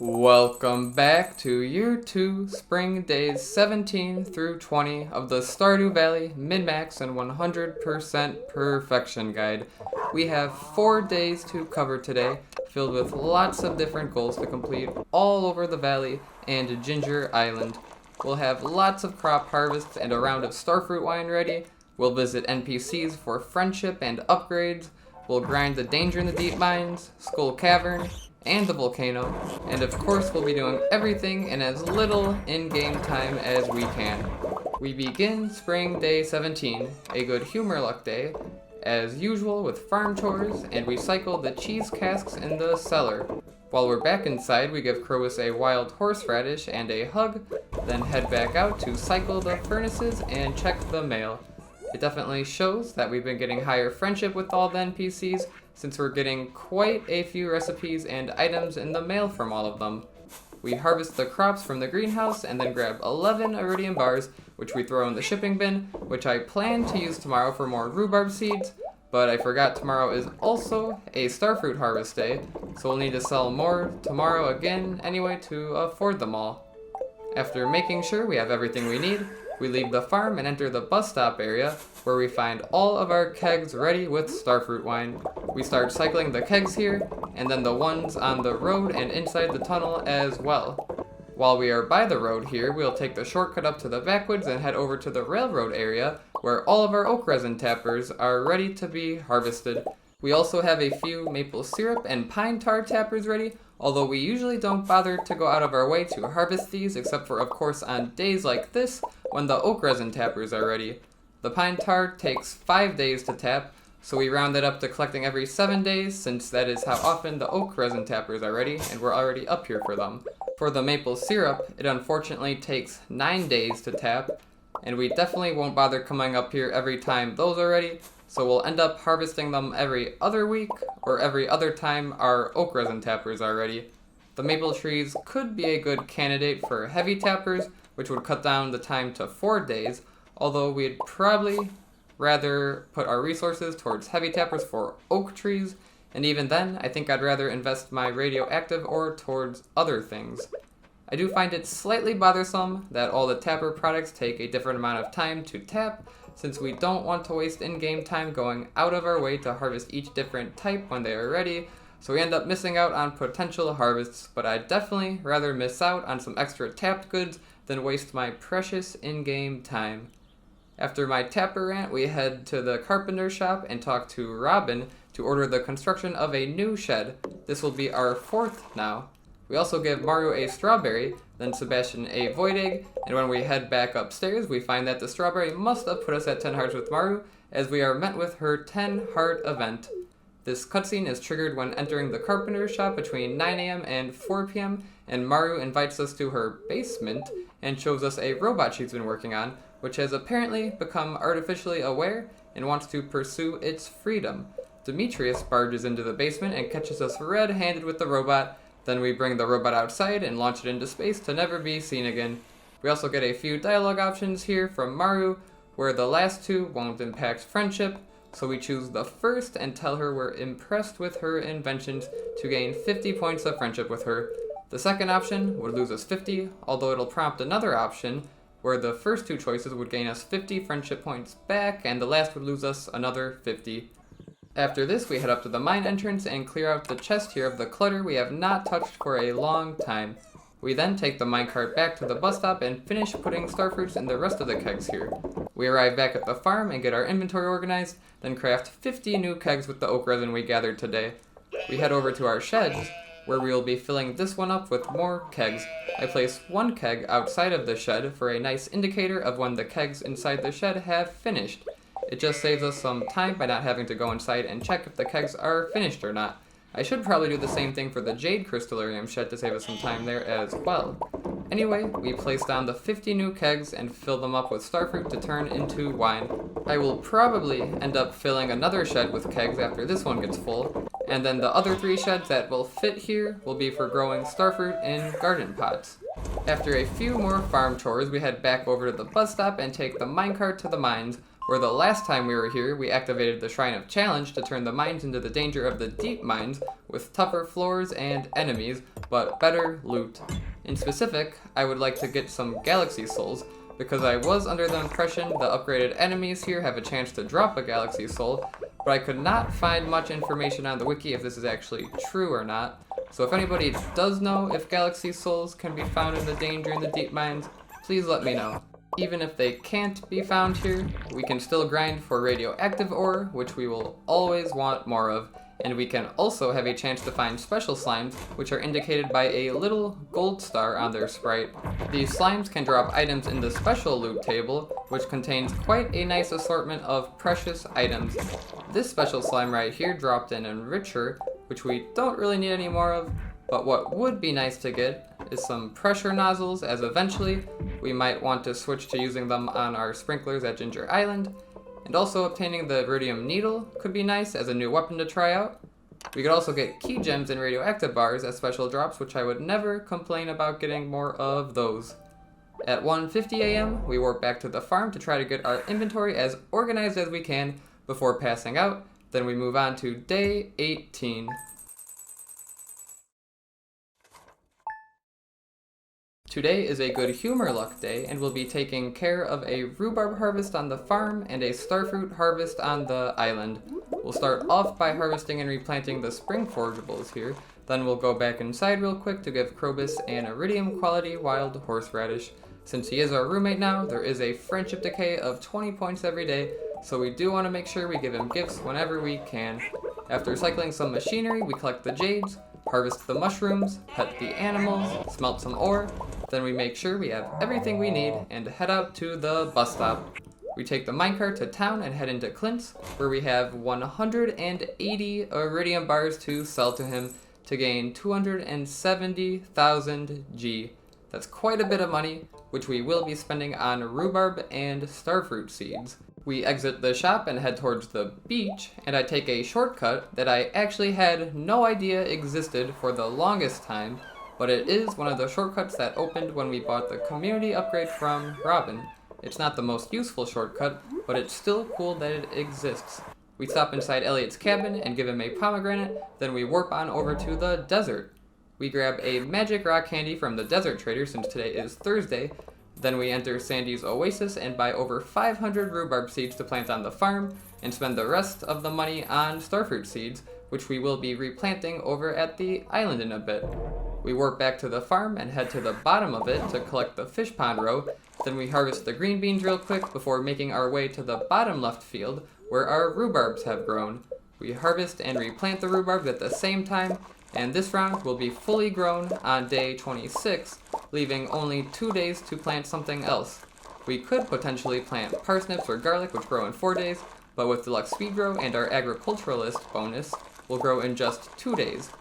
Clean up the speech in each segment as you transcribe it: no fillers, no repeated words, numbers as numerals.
Welcome back to Year 2, Spring Days 17 through 20 of the Stardew Valley Min-Max and 100% Perfection Guide. We have 4 days to cover today, filled with lots of different goals to complete all over the valley and Ginger Island. We'll have lots of crop harvests and a round of Starfruit wine ready. We'll visit NPCs for friendship and upgrades. We'll grind the Danger in the Deep Mines, Skull Cavern, and the Volcano, and of course we'll be doing everything in as little in-game time as we can. We begin Spring Day 17, a good humor luck day, as usual with farm chores, and we cycle the cheese casks in the cellar. While we're back inside, we give Crowis a wild horseradish and a hug, then head back out to cycle the furnaces and check the mail. It definitely shows that we've been getting higher friendship with all the NPCs, since we're getting quite a few recipes and items in the mail from all of them. We harvest the crops from the greenhouse and then grab 11 iridium bars, which we throw in the shipping bin, which I plan to use tomorrow for more rhubarb seeds, but I forgot tomorrow is also a starfruit harvest day, so we'll need to sell more tomorrow again anyway to afford them all. After making sure we have everything we need, we leave the farm and enter the bus stop area, where we find all of our kegs ready with starfruit wine. We start cycling the kegs here, and then the ones on the road and inside the tunnel as well. While we are by the road here, we'll take the shortcut up to the backwoods and head over to the railroad area, where all of our oak resin tappers are ready to be harvested. We also have a few maple syrup and pine tar tappers ready, although we usually don't bother to go out of our way to harvest these, except for of course on days like this, when the oak resin tappers are ready. The pine tar takes 5 days to tap, so we round it up to collecting every 7 days, since that is how often the oak resin tappers are ready, and we're already up here for them. For the maple syrup, it unfortunately takes 9 days to tap, and we definitely won't bother coming up here every time those are ready, so we'll end up harvesting them every other week, or every other time our oak resin tappers are ready. The maple trees could be a good candidate for heavy tappers, which would cut down the time to 4 days, although we'd probably rather put our resources towards heavy tappers for oak trees, and even then, I think I'd rather invest my radioactive ore towards other things. I do find it slightly bothersome that all the tapper products take a different amount of time to tap, since we don't want to waste in-game time going out of our way to harvest each different type when they are ready, so we end up missing out on potential harvests, but I'd definitely rather miss out on some extra tapped goods than waste my precious in-game time. After my tapper rant, we head to the Carpenter shop and talk to Robin to order the construction of a new shed. This will be our 4th now. We also give Mario a strawberry, then Sebastian a void egg, and when we head back upstairs, we find that the strawberry must have put us at 10 hearts with Maru, as we are met with her 10 heart event. This cutscene is triggered when entering the Carpenter shop between 9 a.m. and 4 p.m., and Maru invites us to her basement and shows us a robot she's been working on, which has apparently become artificially aware and wants to pursue its freedom. Demetrius barges into the basement and catches us red-handed with the robot. Then we bring the robot outside and launch it into space to never be seen again. We also get a few dialogue options here from Maru, where the last 2 won't impact friendship, so we choose the first and tell her we're impressed with her inventions to gain 50 points of friendship with her. The second option would lose us 50, although it'll prompt another option, where the first 2 choices would gain us 50 friendship points back, and the last would lose us another 50. After this, we head up to the mine entrance and clear out the chest here of the clutter we have not touched for a long time. We then take the minecart back to the bus stop and finish putting starfruits in the rest of the kegs here. We arrive back at the farm and get our inventory organized, then craft 50 new kegs with the oak resin we gathered today. We head over to our sheds, where we will be filling this one up with more kegs. I place 1 keg outside of the shed for a nice indicator of when the kegs inside the shed have finished. It just saves us some time by not having to go inside and check if the kegs are finished or not. I should probably do the same thing for the Jade Crystallarium shed to save us some time there as well. Anyway, we place down the 50 new kegs and fill them up with starfruit to turn into wine. I will probably end up filling another shed with kegs after this one gets full, and then the other 3 sheds that will fit here will be for growing starfruit in garden pots. After a few more farm chores, we head back over to the bus stop and take the minecart to the mines, where the last time we were here, we activated the Shrine of Challenge to turn the mines into the Danger of the Deep Mines, with tougher floors and enemies, but better loot. In specific, I would like to get some galaxy souls, because I was under the impression the upgraded enemies here have a chance to drop a galaxy soul, but I could not find much information on the wiki if this is actually true or not. So if anybody does know if galaxy souls can be found in the Danger in the Deep Mines, please let me know. Even if they can't be found here, we can still grind for radioactive ore, which we will always want more of, and we can also have a chance to find special slimes, which are indicated by a little gold star on their sprite. These slimes can drop items in the special loot table, which contains quite a nice assortment of precious items. This special slime right here dropped an enricher, which we don't really need any more of, but what would be nice to get is some pressure nozzles, as eventually we might want to switch to using them on our sprinklers at Ginger Island. And also obtaining the iridium needle could be nice as a new weapon to try out. We could also get key gems and radioactive bars as special drops, which I would never complain about getting more of those. At 1:50 a.m., we warp back to the farm to try to get our inventory as organized as we can before passing out. Then we move on to day 18. Today is a good humor luck day, and we'll be taking care of a rhubarb harvest on the farm and a starfruit harvest on the island. We'll start off by harvesting and replanting the spring forageables here, then we'll go back inside real quick to give Krobus an iridium quality wild horseradish. Since he is our roommate now, there is a friendship decay of 20 points every day, so we do want to make sure we give him gifts whenever we can. After cycling some machinery, we collect the jades, harvest the mushrooms, pet the animals, smelt some ore, then we make sure we have everything we need and head out to the bus stop. We take the minecart to town and head into Clint's, where we have 180 iridium bars to sell to him to gain 270,000 G. That's quite a bit of money, which we will be spending on rhubarb and starfruit seeds. We exit the shop and head towards the beach, and I take a shortcut that I actually had no idea existed for the longest time, but it is one of the shortcuts that opened when we bought the community upgrade from Robin. It's not the most useful shortcut, but it's still cool that it exists. We stop inside Elliot's cabin and give him a pomegranate, then we warp on over to the desert. We grab a magic rock candy from the desert trader since today is Thursday. Then we enter Sandy's oasis and buy over 500 rhubarb seeds to plant on the farm and spend the rest of the money on starfruit seeds, which we will be replanting over at the island in a bit. We warp back to the farm and head to the bottom of it to collect the fish pond row. Then we harvest the green beans real quick before making our way to the bottom left field where our rhubarbs have grown. We harvest and replant the rhubarbs at the same time, and this round will be fully grown on day 26, leaving only 2 days to plant something else. We could potentially plant parsnips or garlic, which grow in 4 days, but with deluxe speed grow and our agriculturalist bonus, will grow in just 2 days.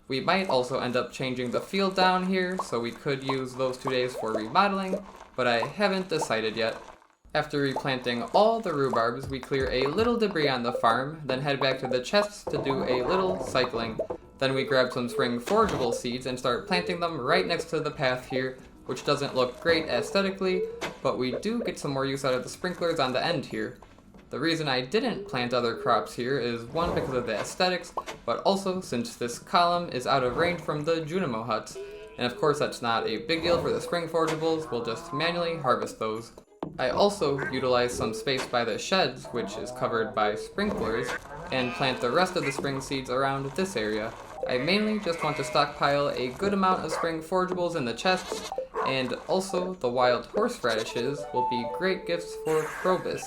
We might also end up changing the field down here, so we could use those 2 days for remodeling, but I haven't decided yet. After replanting all the rhubarbs, we clear a little debris on the farm, then head back to the chests to do a little cycling. Then we grab some spring forageable seeds and start planting them right next to the path here, which doesn't look great aesthetically, but we do get some more use out of the sprinklers on the end here. The reason I didn't plant other crops here is one, because of the aesthetics, but also since this column is out of range from the Junimo huts. And of course that's not a big deal for the spring forageables, we'll just manually harvest those. I also utilize some space by the sheds, which is covered by sprinklers, and plant the rest of the spring seeds around this area. I mainly just want to stockpile a good amount of spring forageables in the chests, and also the wild horseradishes will be great gifts for Krobus.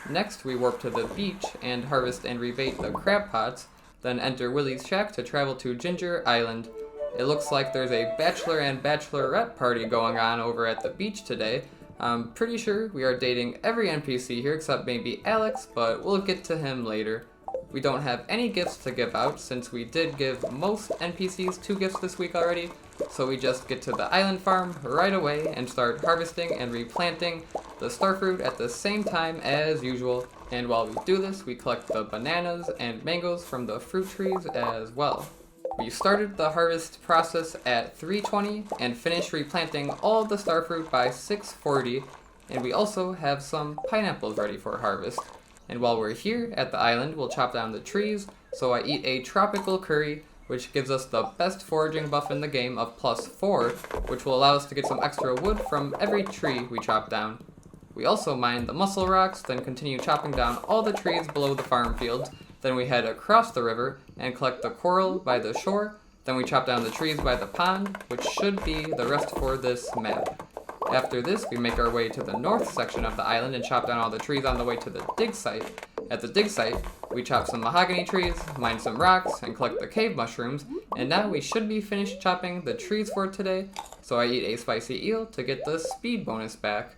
Next, we warp to the beach and harvest and rebait the crab pots, then enter Willie's shack to travel to Ginger Island. It looks like there's a bachelor and bachelorette party going on over at the beach today. I'm pretty sure we are dating every NPC here except maybe Alex, but we'll get to him later. We don't have any gifts to give out since we did give most NPCs 2 gifts this week already, so we just get to the island farm right away and start harvesting and replanting the starfruit at the same time as usual. And while we do this, we collect the bananas and mangoes from the fruit trees as well. We started the harvest process at 3:20 and finished replanting all the starfruit by 6:40, and we also have some pineapples ready for harvest. And while we're here at the island, we'll chop down the trees, so I eat a tropical curry, which gives us the best foraging buff in the game of +4, which will allow us to get some extra wood from every tree we chop down. We also mine the mussel rocks, then continue chopping down all the trees below the farm fields. Then we head across the river and collect the coral by the shore. Then we chop down the trees by the pond, which should be the rest for this map. After this, we make our way to the north section of the island and chop down all the trees on the way to the dig site. At the dig site, we chop some mahogany trees, mine some rocks, and collect the cave mushrooms, and now we should be finished chopping the trees for today, so I eat a spicy eel to get the speed bonus back.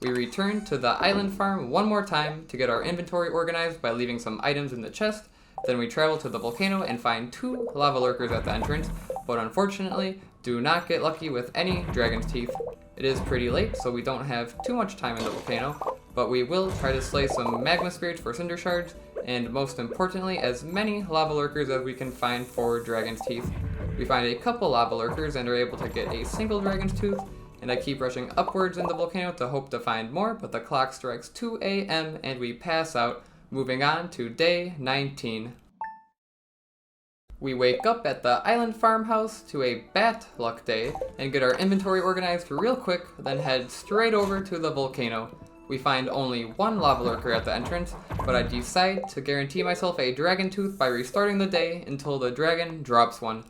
We return to the island farm one more time to get our inventory organized by leaving some items in the chest. Then we travel to the volcano and find 2 lava lurkers at the entrance, but unfortunately do not get lucky with any dragon's teeth. It is pretty late, so we don't have too much time in the volcano, but we will try to slay some magma spirits for cinder shards, and most importantly, as many lava lurkers as we can find for dragon's teeth. We find a couple lava lurkers and are able to get a single dragon's tooth, and I keep rushing upwards in the volcano to hope to find more, but the clock strikes 2 a.m. and we pass out, moving on to day 19. We wake up at the island farmhouse to a bat luck day and get our inventory organized real quick, then head straight over to the volcano. We find only 1 lava lurker at the entrance, but I decide to guarantee myself a dragon tooth by restarting the day until the dragon drops one.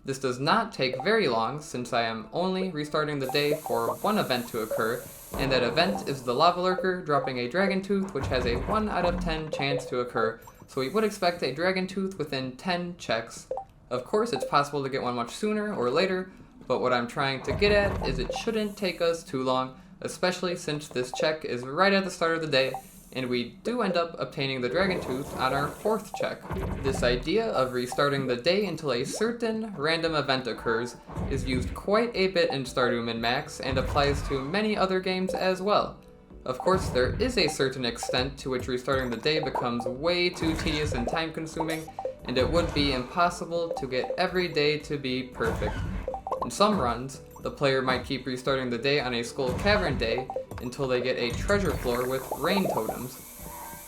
This does not take very long since I am only restarting the day for 1 event to occur, and that event is the lava lurker dropping a dragon tooth, which has a 1 out of 10 chance to occur. So we would expect a dragon tooth within 10 checks. Of course, it's possible to get one much sooner or later, but what I'm trying to get at is it shouldn't take us too long, especially since this check is right at the start of the day, and we do end up obtaining the dragon tooth on our 4th check. This idea of restarting the day until a certain random event occurs is used quite a bit in Stardew Min-Max and applies to many other games as well. Of course, there is a certain extent to which restarting the day becomes way too tedious and time-consuming, and it would be impossible to get every day to be perfect. In some runs, the player might keep restarting the day on a Skull Cavern day until they get a treasure floor with rain totems.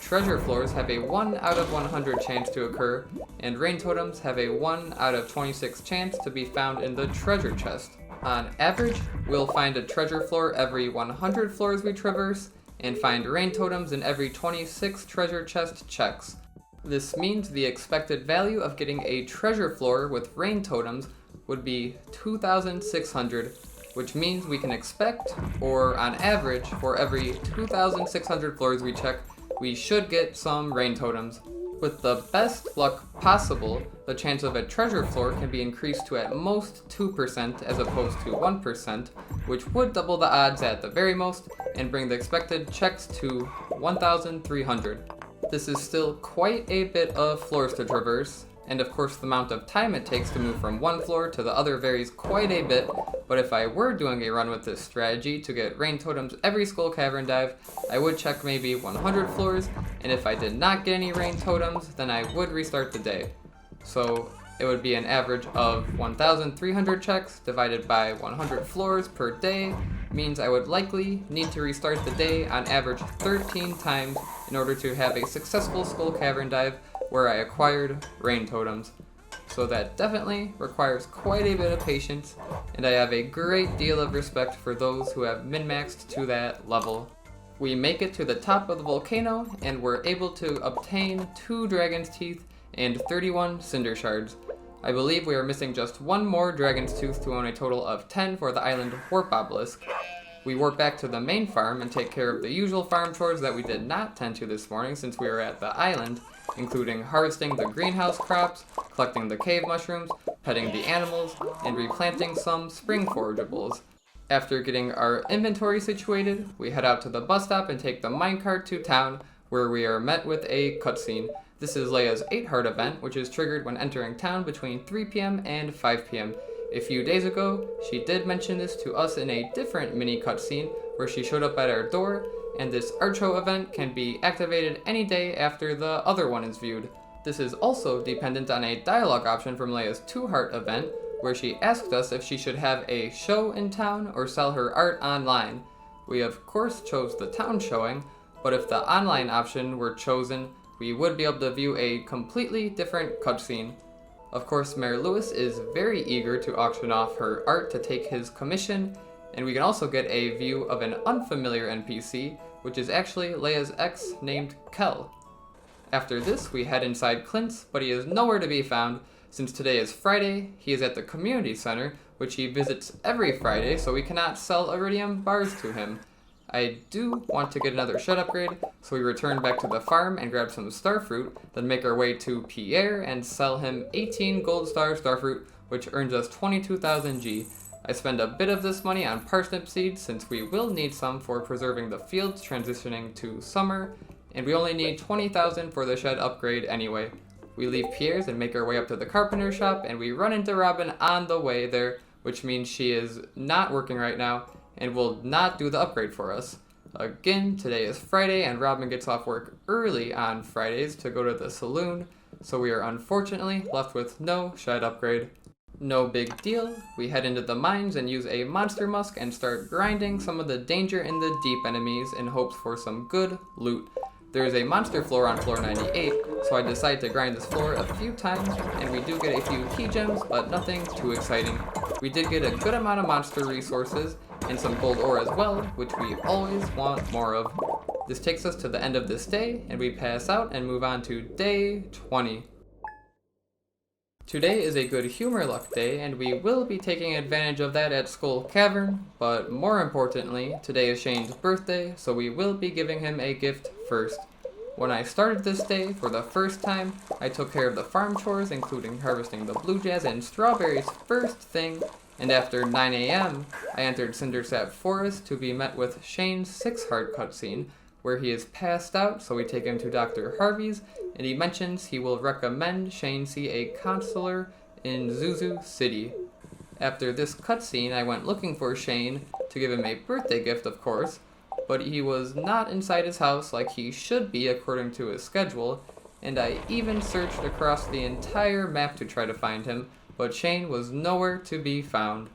Treasure floors have a 1 out of 100 chance to occur, and rain totems have a 1 out of 26 chance to be found in the treasure chest. On average, we'll find a treasure floor every 100 floors we traverse, and find rain totems in every 26 treasure chest checks. This means the expected value of getting a treasure floor with rain totems would be 2,600, which means we can expect, or on average, for every 2,600 floors we check, we should get some rain totems. With the best luck possible, the chance of a treasure floor can be increased to at most 2% as opposed to 1%, which would double the odds at the very most and bring the expected checks to 1,300. This is still quite a bit of floors to traverse, and of course the amount of time it takes to move from one floor to the other varies quite a bit, but if I were doing a run with this strategy to get rain totems every Skull Cavern dive, I would check maybe 100 floors, and if I did not get any rain totems, then I would restart the day. So it would be an average of 1,300 checks divided by 100 floors per day, means I would likely need to restart the day on average 13 times in order to have a successful Skull Cavern dive where I acquired rain totems. So that definitely requires quite a bit of patience, and I have a great deal of respect for those who have min-maxed to that level. We make it to the top of the volcano, and we're able to obtain 2 dragon's teeth and 31 cinder shards. I believe we are missing just 1 more dragon's tooth to own a total of 10 for the island warp obelisk. We warp back to the main farm and take care of the usual farm chores that we did not tend to this morning since we were at the island, including harvesting the greenhouse crops, collecting the cave mushrooms, petting the animals, and replanting some spring forageables. After getting our inventory situated, we head out to the bus stop and take the minecart to town, where we are met with a cutscene. This is Leah's 8-heart event, which is triggered when entering town between 3 p.m. and 5 p.m. A few days ago, she did mention this to us in a different mini cutscene, where she showed up at our door, and this Archo event can be activated any day after the other one is viewed. This is also dependent on a dialogue option from Leah's 2-heart event, where she asked us if she should have a show in town or sell her art online. We of course chose the town showing, but if the online option were chosen, we would be able to view a completely different cutscene. Of course, Mayor Lewis is very eager to auction off her art to take his commission, and we can also get a view of an unfamiliar NPC, which is actually Leah's ex named Kel. After this, we head inside Clint's, but he is nowhere to be found. Since today is Friday, he is at the community center, which he visits every Friday, so we cannot sell iridium bars to him. I do want to get another shed upgrade, so we return back to the farm and grab some Starfruit, then make our way to Pierre and sell him 18 gold star Starfruit, which earns us 22,000 G. I spend a bit of this money on parsnip seeds since we will need some for preserving the fields transitioning to summer, and we only need 20,000 for the shed upgrade anyway. We leave Pierre's and make our way up to the Carpenter shop, and we run into Robin on the way there, which means she is not working right now and will not do the upgrade for us. Again, today is Friday and Robin gets off work early on Fridays to go to the saloon, so we are unfortunately left with no shed upgrade. No big deal, we head into the mines and use a monster musk and start grinding some of the danger in the deep enemies in hopes for some good loot. There is a monster floor on floor 98, so I decide to grind this floor a few times, and we do get a few key gems, but nothing too exciting. We did get a good amount of monster resources, and some gold ore as well, which we always want more of. This takes us to the end of this day, and we pass out and move on to day 20. Today is a good humor luck day, and we will be taking advantage of that at Skull Cavern, but more importantly, today is Shane's birthday, so we will be giving him a gift first. When I started this day for the first time, I took care of the farm chores, including harvesting the blue jazz and strawberries first thing, and after 9 a.m., I entered Cindersap Forest to be met with Shane's 6-heart cutscene, where he is passed out, so we take him to Dr. Harvey's, and he mentions he will recommend Shane see a counselor in Zuzu City. After this cutscene, I went looking for Shane to give him a birthday gift, of course, but he was not inside his house like he should be according to his schedule, and I even searched across the entire map to try to find him, but Shane was nowhere to be found.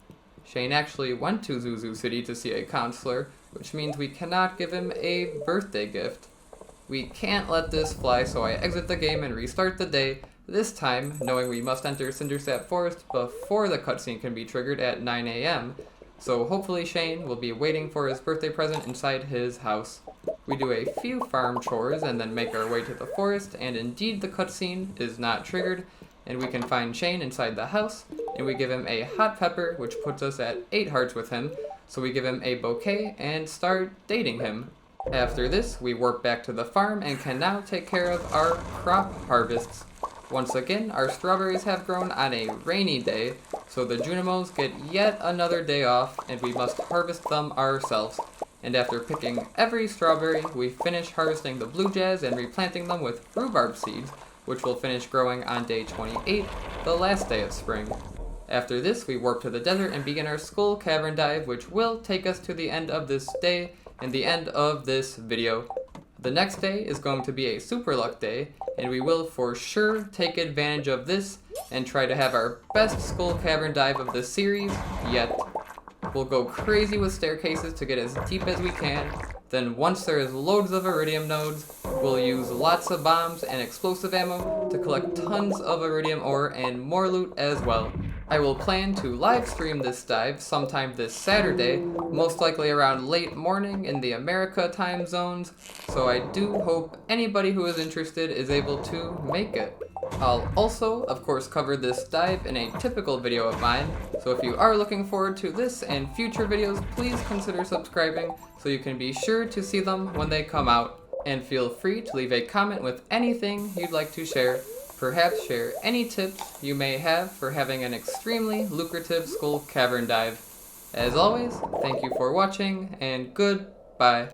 Shane actually went to Zuzu City to see a counselor, which means we cannot give him a birthday gift. We can't let this fly, so I exit the game and restart the day, this time knowing we must enter Cindersap Forest before the cutscene can be triggered at 9 a.m., so hopefully Shane will be waiting for his birthday present inside his house. We do a few farm chores and then make our way to the forest, and indeed the cutscene is not triggered, and we can find Shane inside the house, and we give him a hot pepper, which puts us at 8 hearts with him, so we give him a bouquet and start dating him. After this, we warp back to the farm and can now take care of our crop harvests. Once again, our strawberries have grown on a rainy day, so the Junimos get yet another day off, and we must harvest them ourselves. And after picking every strawberry, we finish harvesting the blue jazz and replanting them with rhubarb seeds, which will finish growing on day 28, the last day of spring. After this, we warp to the desert and begin our Skull Cavern dive, which will take us to the end of this day and the end of this video. The next day is going to be a super luck day, and we will for sure take advantage of this and try to have our best Skull Cavern dive of the series yet. We'll go crazy with staircases to get as deep as we can, then once there is loads of iridium nodes, we'll use lots of bombs and explosive ammo to collect tons of iridium ore and more loot as well. I will plan to live stream this dive sometime this Saturday, most likely around late morning in the America time zones, so I do hope anybody who is interested is able to make it. I'll also, of course, cover this dive in a typical video of mine, so if you are looking forward to this and future videos, please consider subscribing so you can be sure to see them when they come out. And feel free to leave a comment with anything you'd like to share. Perhaps share any tips you may have for having an extremely lucrative Skull Cavern dive. As always, thank you for watching, and goodbye.